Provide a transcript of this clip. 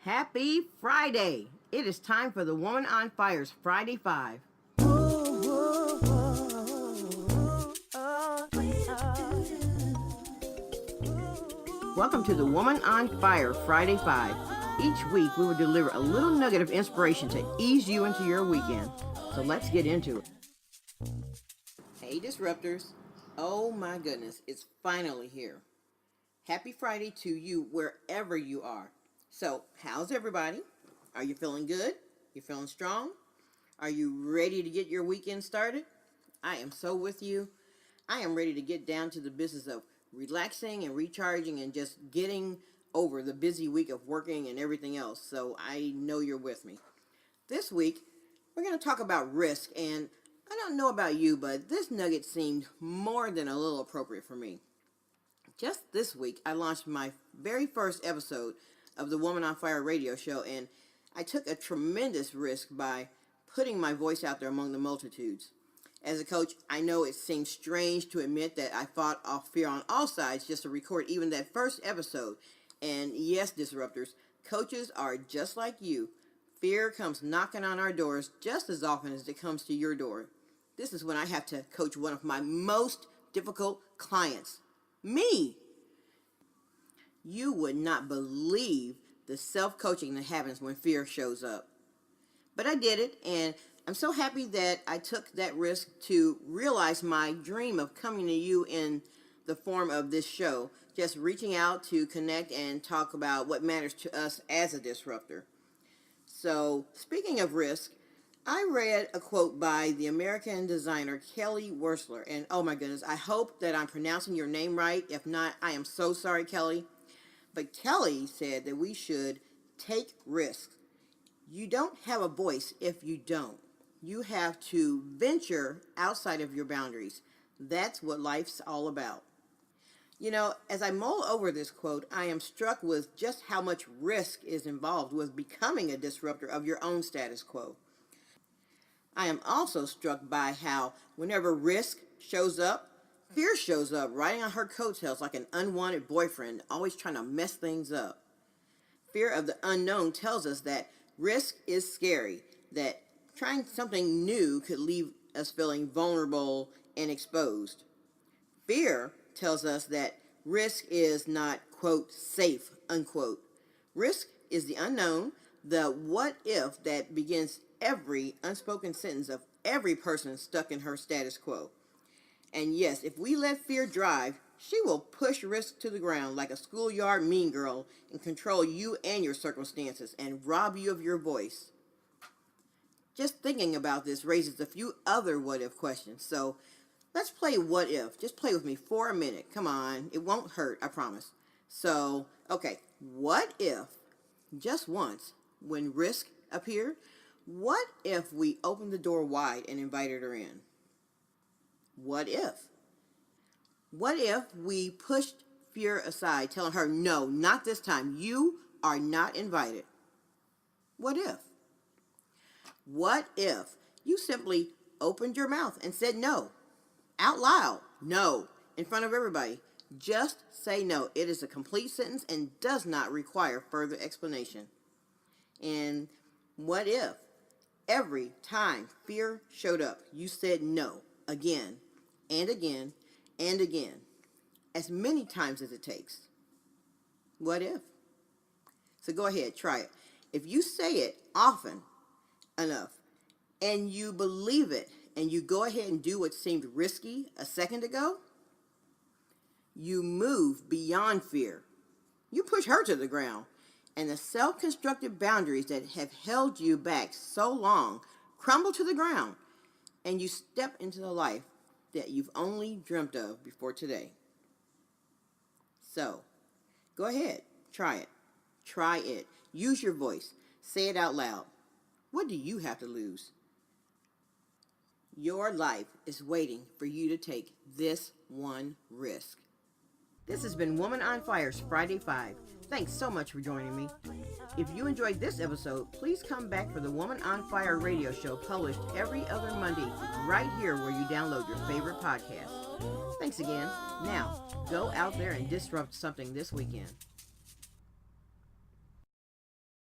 Happy Friday! It is time for the Woman on Fire's Friday 5. Welcome to the Woman on Fire Friday 5. Each week we will deliver a little nugget of inspiration to ease you into your weekend. So let's get into it. Hey Disruptors! Oh my goodness, it's finally here. Happy Friday to you wherever you are. So, how's everybody? Are you feeling good? You feeling strong? Are you ready to get your weekend started? I am so with you. I am ready to get down to the business of relaxing and recharging and just getting over the busy week of working and everything else. So, I know you're with me. This week, we're going to talk about risk, and I don't know about you, but this nugget seemed more than a little appropriate for me. Just this week, I launched my very first episode of the Woman on Fire radio show, and I took a tremendous risk by putting my voice out there among the multitudes. As a coach, I know it seems strange to admit that I fought off fear on all sides just to record even that first episode. And yes, Disruptors, coaches are just like you. Fear comes knocking on our doors just as often as it comes to your door. This is when I have to coach one of my most difficult clients. Me! You would not believe the self-coaching that happens when fear shows up. But I did it, and I'm so happy that I took that risk to realize my dream of coming to you in the form of this show, just reaching out to connect and talk about what matters to us as a disruptor. So, speaking of risk, I read a quote by the American designer Kelly Wearstler, and oh my goodness, I hope that I'm pronouncing your name right. If not, I am so sorry, Kelly. But Kelly said that we should take risks. You don't have a voice if you don't. You have to venture outside of your boundaries. That's what life's all about. You know, as I mull over this quote, I am struck with just how much risk is involved with becoming a disruptor of your own status quo. I am also struck by how whenever risk shows up, fear shows up riding on her coattails like an unwanted boyfriend, always trying to mess things up. Fear of the unknown tells us that risk is scary, that trying something new could leave us feeling vulnerable and exposed. Fear tells us that risk is not, quote, safe, unquote. Risk is the unknown, the what if that begins every unspoken sentence of every person stuck in her status quo. And yes, if we let fear drive, she will push risk to the ground like a schoolyard mean girl and control you and your circumstances and rob you of your voice. Just thinking about this raises a few other what if questions. So let's play what if. Just play with me for a minute. Come on. It won't hurt, I promise. So, okay, what if just once when risk appeared, what if we opened the door wide and invited her in? What if? What if we pushed fear aside, telling her, no, not this time. You are not invited. What if? What if you simply opened your mouth and said no? Out loud. No. In front of everybody. Just say no. It is a complete sentence and does not require further explanation. And what if every time fear showed up, you said no again and again and again, as many times as it takes? What if? So go ahead, try it. If you say it often enough and you believe it and you go ahead and do what seemed risky a second ago, you move beyond fear. You push her to the ground, and the self-constructed boundaries that have held you back so long crumble to the ground, and you step into the life that you've only dreamt of before today. So, go ahead, try it. Try it. Use your voice. Say it out loud. What do you have to lose? Your life is waiting for you to take this one risk. This has been Woman on Fire's Friday 5. Thanks so much for joining me. If you enjoyed this episode, please come back for the Woman on Fire radio show published every other Monday right here where you download your favorite podcast. Thanks again. Now, go out there and disrupt something this weekend.